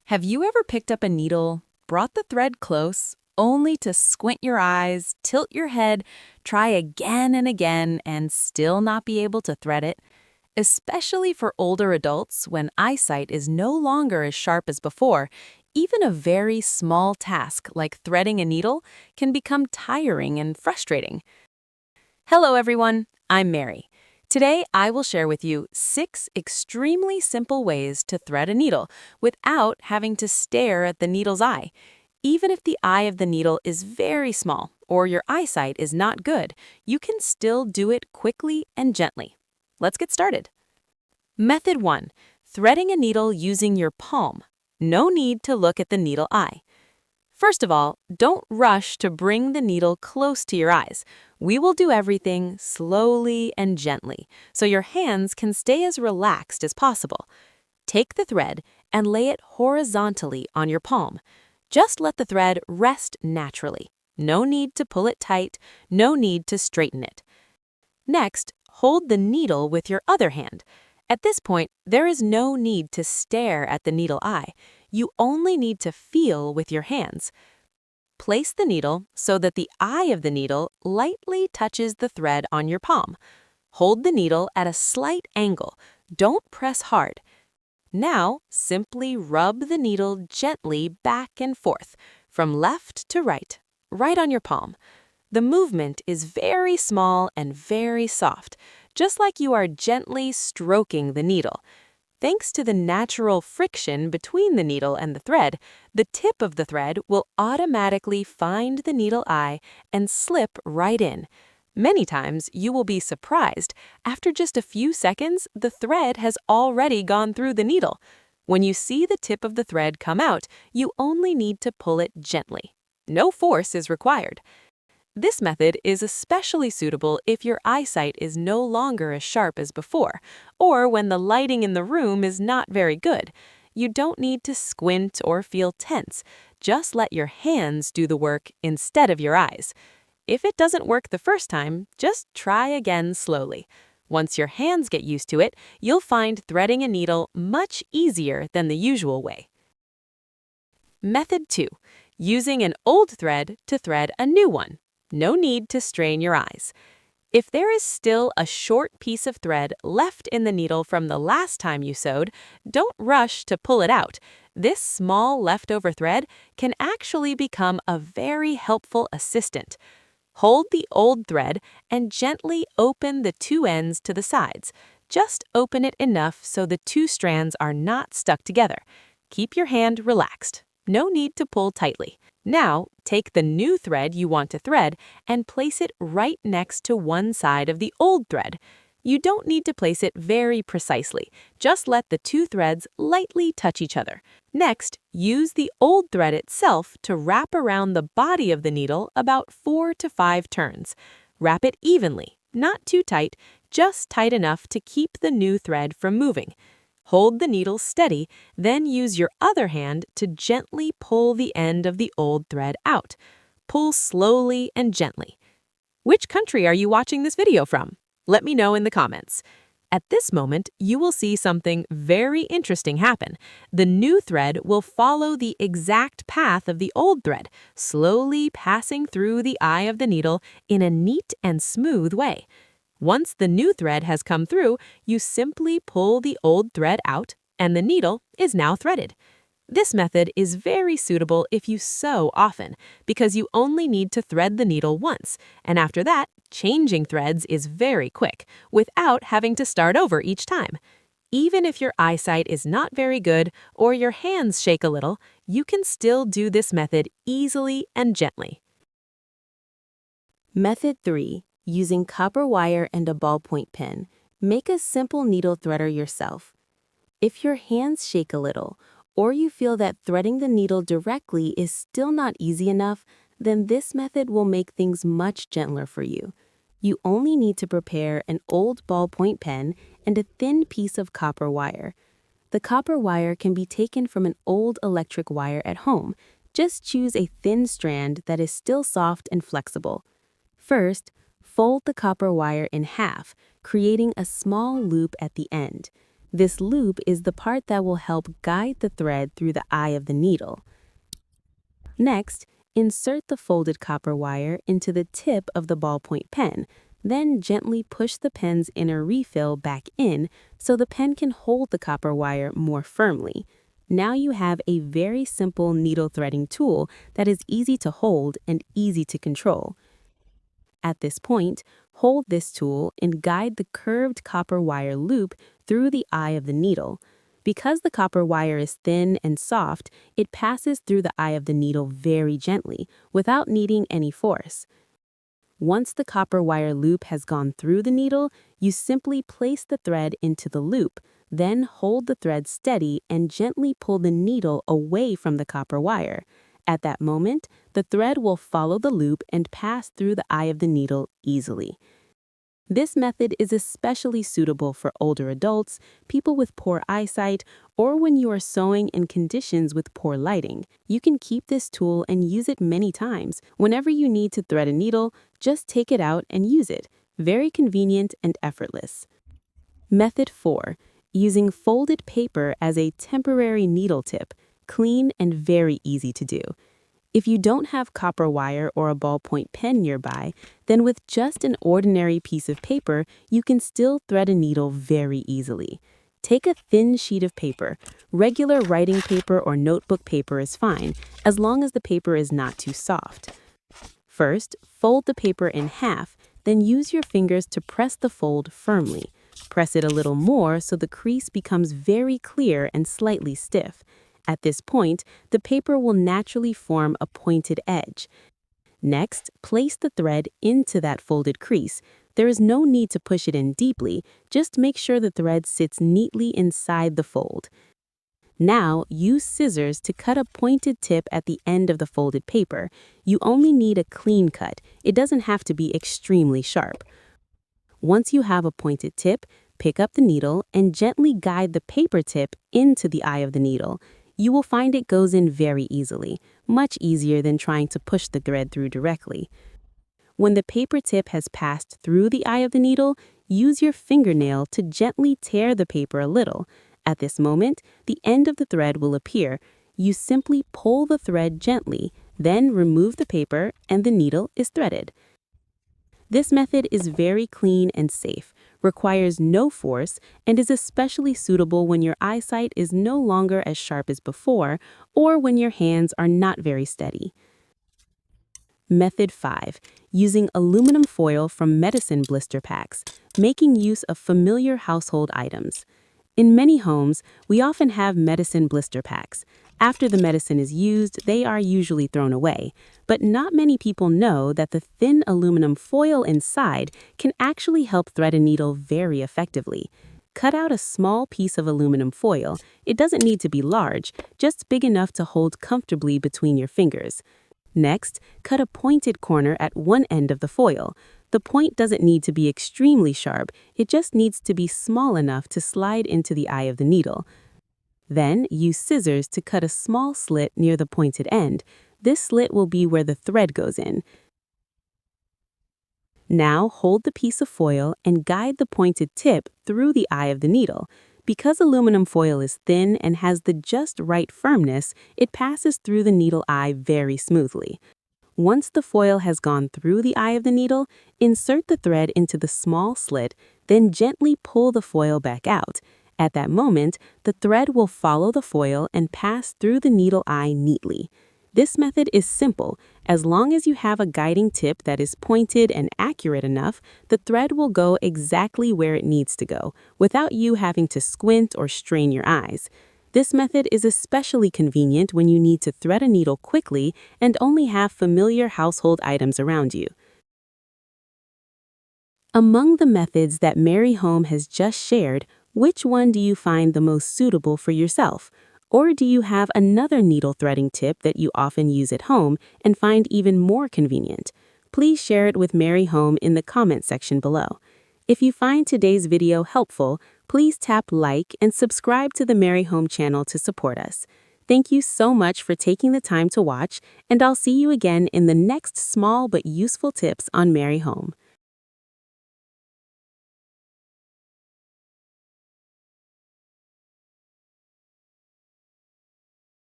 Have you ever picked up a needle, brought the thread close, only to squint your eyes, tilt your head, try again and again, and still not be able to thread it? Especially for older adults, when eyesight is no longer as sharp as before, even a very small task like threading a needle can become tiring and frustrating. Hello, everyone. I'm Mary. Today, I will share with you 6 extremely simple ways to thread a needle without having to stare at the needle's eye. Even if the eye of the needle is very small or your eyesight is not good, you can still do it quickly and gently. Let's get started. Method 1. Threading a needle using your palm. No need to look at the needle eye. First of all, don't rush to bring the needle close to your eyes. We will do everything slowly and gently, so your hands can stay as relaxed as possible. Take the thread and lay it horizontally on your palm. Just let the thread rest naturally. No need to pull it tight, no need to straighten it. Next, hold the needle with your other hand. At this point, there is no need to stare at the needle eye. You only need to feel with your hands. Place the needle so that the eye of the needle lightly touches the thread on your palm. Hold the needle at a slight angle. Don't press hard. Now, simply rub the needle gently back and forth, from left to right on your palm. The movement is very small and very soft, just like you are gently stroking the needle. Thanks to the natural friction between the needle and the thread, the tip of the thread will automatically find the needle eye and slip right in. Many times, you will be surprised. After just a few seconds, the thread has already gone through the needle. When you see the tip of the thread come out, you only need to pull it gently. No force is required. This method is especially suitable if your eyesight is no longer as sharp as before, or when the lighting in the room is not very good. You don't need to squint or feel tense. Just let your hands do the work instead of your eyes. If it doesn't work the first time, just try again slowly. Once your hands get used to it, you'll find threading a needle much easier than the usual way. Method 2. Using an old thread to thread a new one. No need to strain your eyes. If there is still a short piece of thread left in the needle from the last time you sewed, don't rush to pull it out. This small leftover thread can actually become a very helpful assistant. Hold the old thread and gently open the two ends to the sides. Just open it enough so the two strands are not stuck together. Keep your hand relaxed. No need to pull tightly. Now, take the new thread you want to thread and place it right next to one side of the old thread. You don't need to place it very precisely. Just let the two threads lightly touch each other. Next, use the old thread itself to wrap around the body of the needle about 4 to 5 turns. Wrap it evenly, not too tight, just tight enough to keep the new thread from moving. Hold the needle steady, then use your other hand to gently pull the end of the old thread out. Pull slowly and gently. Which country are you watching this video from? Let me know in the comments. At this moment, you will see something very interesting happen. The new thread will follow the exact path of the old thread, slowly passing through the eye of the needle in a neat and smooth way. Once the new thread has come through, you simply pull the old thread out, and the needle is now threaded. This method is very suitable if you sew often, because you only need to thread the needle once, and after that, changing threads is very quick, without having to start over each time. Even if your eyesight is not very good or your hands shake a little, you can still do this method easily and gently. Method 3. Using copper wire and a ballpoint pen, make a simple needle threader yourself. If your hands shake a little, or you feel that threading the needle directly is still not easy enough, then this method will make things much gentler for you. You only need to prepare an old ballpoint pen and a thin piece of copper wire. The copper wire can be taken from an old electric wire at home. Just choose a thin strand that is still soft and flexible. First, fold the copper wire in half, creating a small loop at the end. This loop is the part that will help guide the thread through the eye of the needle. Next, insert the folded copper wire into the tip of the ballpoint pen, then gently push the pen's inner refill back in so the pen can hold the copper wire more firmly. Now you have a very simple needle threading tool that is easy to hold and easy to control. At this point, hold this tool and guide the curved copper wire loop through the eye of the needle. Because the copper wire is thin and soft, it passes through the eye of the needle very gently, without needing any force. Once the copper wire loop has gone through the needle, you simply place the thread into the loop, then hold the thread steady and gently pull the needle away from the copper wire. At that moment, the thread will follow the loop and pass through the eye of the needle easily. This method is especially suitable for older adults, people with poor eyesight, or when you are sewing in conditions with poor lighting. You can keep this tool and use it many times. Whenever you need to thread a needle, just take it out and use it. Very convenient and effortless. Method 4. Using folded paper as a temporary needle tip. Clean and very easy to do. If you don't have copper wire or a ballpoint pen nearby, then with just an ordinary piece of paper, you can still thread a needle very easily. Take a thin sheet of paper. Regular writing paper or notebook paper is fine, as long as the paper is not too soft. First, fold the paper in half, then use your fingers to press the fold firmly. Press it a little more so the crease becomes very clear and slightly stiff. At this point, the paper will naturally form a pointed edge. Next, place the thread into that folded crease. There is no need to push it in deeply, just make sure the thread sits neatly inside the fold. Now, use scissors to cut a pointed tip at the end of the folded paper. You only need a clean cut. It doesn't have to be extremely sharp. Once you have a pointed tip, pick up the needle and gently guide the paper tip into the eye of the needle. You will find it goes in very easily, much easier than trying to push the thread through directly. When the paper tip has passed through the eye of the needle, use your fingernail to gently tear the paper a little. At this moment, the end of the thread will appear. You simply pull the thread gently, then remove the paper and the needle is threaded. This method is very clean and safe, requires no force, and is especially suitable when your eyesight is no longer as sharp as before or when your hands are not very steady. Method 5. Using aluminum foil from medicine blister packs, making use of familiar household items. In many homes, we often have medicine blister packs. After the medicine is used, they are usually thrown away. But not many people know that the thin aluminum foil inside can actually help thread a needle very effectively. Cut out a small piece of aluminum foil. It doesn't need to be large, just big enough to hold comfortably between your fingers. Next, cut a pointed corner at one end of the foil. The point doesn't need to be extremely sharp, it just needs to be small enough to slide into the eye of the needle. Then, use scissors to cut a small slit near the pointed end. This slit will be where the thread goes in. Now, hold the piece of foil and guide the pointed tip through the eye of the needle. Because aluminum foil is thin and has the just right firmness, it passes through the needle eye very smoothly. Once the foil has gone through the eye of the needle, insert the thread into the small slit, then gently pull the foil back out. At that moment, the thread will follow the foil and pass through the needle eye neatly. This method is simple. As long as you have a guiding tip that is pointed and accurate enough, the thread will go exactly where it needs to go, without you having to squint or strain your eyes. This method is especially convenient when you need to thread a needle quickly and only have familiar household items around you. Among the methods that Mary Home has just shared, which one do you find the most suitable for yourself? Or do you have another needle threading tip that you often use at home and find even more convenient? Please share it with Mary Home in the comment section below. If you find today's video helpful, please tap like and subscribe to the Mary Home channel to support us. Thank you so much for taking the time to watch, and I'll see you again in the next small but useful tips on Mary Home.